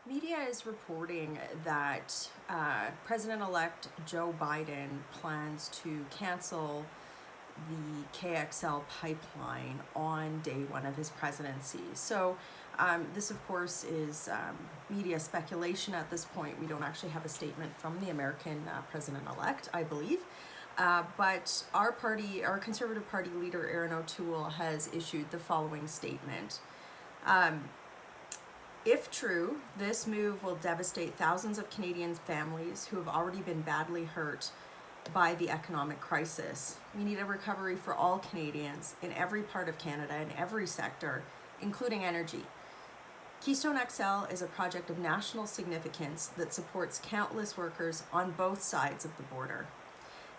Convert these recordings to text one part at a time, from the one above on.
Media is reporting that President-elect Joe Biden plans to cancel the KXL pipeline on day one of his presidency. So this, of course, is media speculation at this point. We don't actually have a statement from the American president-elect, I believe. But our Conservative Party leader, Erin O'Toole, has issued the following statement. If true, this move will devastate thousands of Canadian families who have already been badly hurt by the economic crisis. We need a recovery for all Canadians in every part of Canada, in every sector, including energy. Keystone XL is a project of national significance that supports countless workers on both sides of the border.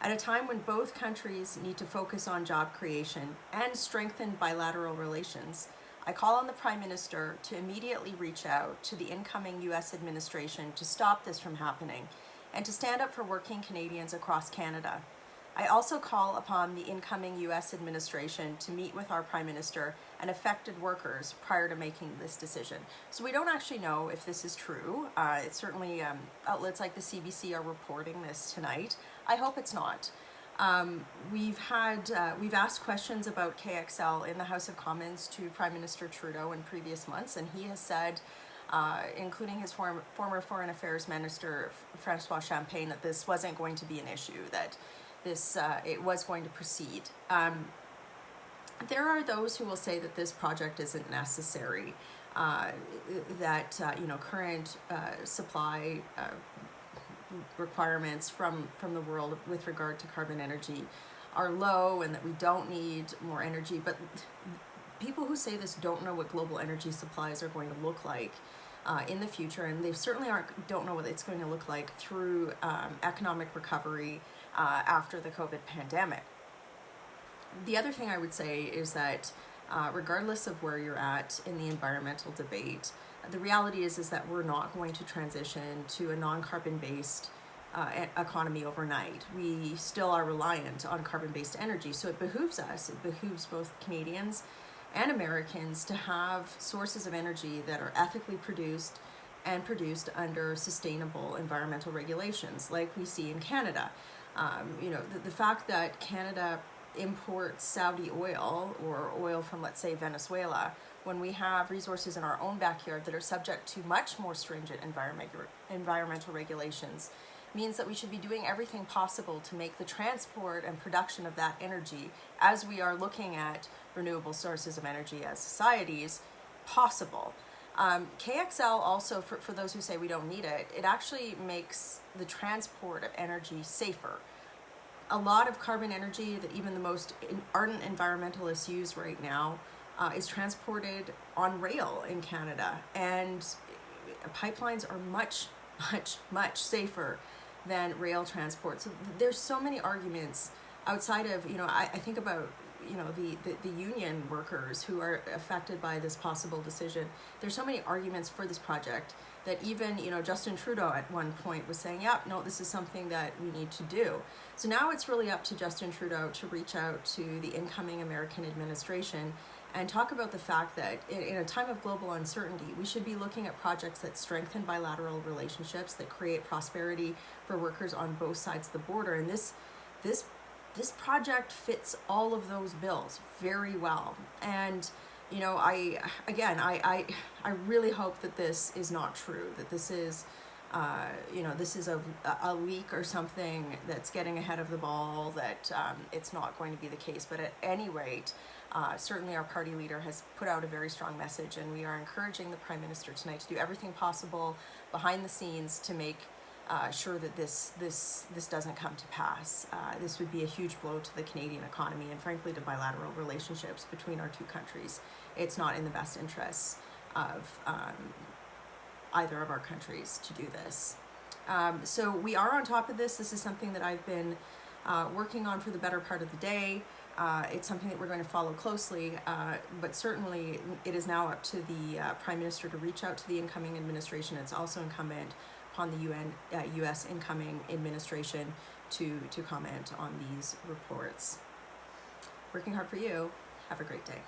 At a time when both countries need to focus on job creation and strengthen bilateral relations, I call on the Prime Minister to immediately reach out to the incoming U.S. administration to stop this from happening and to stand up for working Canadians across Canada. I also call upon the incoming U.S. administration to meet with our Prime Minister and affected workers prior to making this decision. So we don't actually know if this is true. It's certainly outlets like the CBC are reporting this tonight. I hope it's not. We've asked questions about KXL in the House of Commons to Prime Minister Trudeau in previous months, and he has said, including his former Foreign Affairs Minister Francois Champagne, that this wasn't going to be an issue, that it was going to proceed. There are those who will say that this project isn't necessary, that current supply requirements from the world with regard to carbon energy are low and that we don't need more energy. But people who say this don't know what global energy supplies are going to look like in the future, and they certainly don't know what it's going to look like through economic recovery after the COVID pandemic. The other thing I would say is that regardless of where you're at in the environmental debate, the reality is that we're not going to transition to a non-carbon based economy overnight. We still are reliant on carbon-based energy, so it behooves both Canadians and Americans to have sources of energy that are ethically produced and produced under sustainable environmental regulations like we see in Canada. The fact that Canada imports Saudi oil or oil from, let's say, Venezuela, when we have resources in our own backyard that are subject to much more stringent environmental regulations, means that we should be doing everything possible to make the transport and production of that energy, as we are looking at renewable sources of energy as societies, possible. KXL also, for those who say we don't need it, it actually makes the transport of energy safer. A lot of carbon energy that even the most ardent environmentalists use right now is transported on rail in Canada, and pipelines are much, much, much safer than rail transport. So there's so many arguments outside of, I think about, the union workers who are affected by this possible decision. There's so many arguments for this project that even, Justin Trudeau at one point was saying, yeah, no, this is something that we need to do. So now it's really up to Justin Trudeau to reach out to the incoming American administration and talk about the fact that in a time of global uncertainty, we should be looking at projects that strengthen bilateral relationships, that create prosperity for workers on both sides of the border. And this project fits all of those bills very well. And I really hope that this is not true, that this is this is a leak or something that's getting ahead of the ball, that it's not going to be the case. But at any rate, certainly our party leader has put out a very strong message, and we are encouraging the Prime Minister tonight to do everything possible behind the scenes to make sure that this doesn't come to pass. This would be a huge blow to the Canadian economy and frankly to bilateral relationships between our two countries. It's not in the best interests of either of our countries to do this. So we are on top of this. This is something that I've been working on for the better part of the day. It's something that we're going to follow closely, but certainly it is now up to the Prime Minister to reach out to the incoming administration. It's also incumbent upon the U.S. incoming administration to comment on these reports. Working hard for you. Have a great day.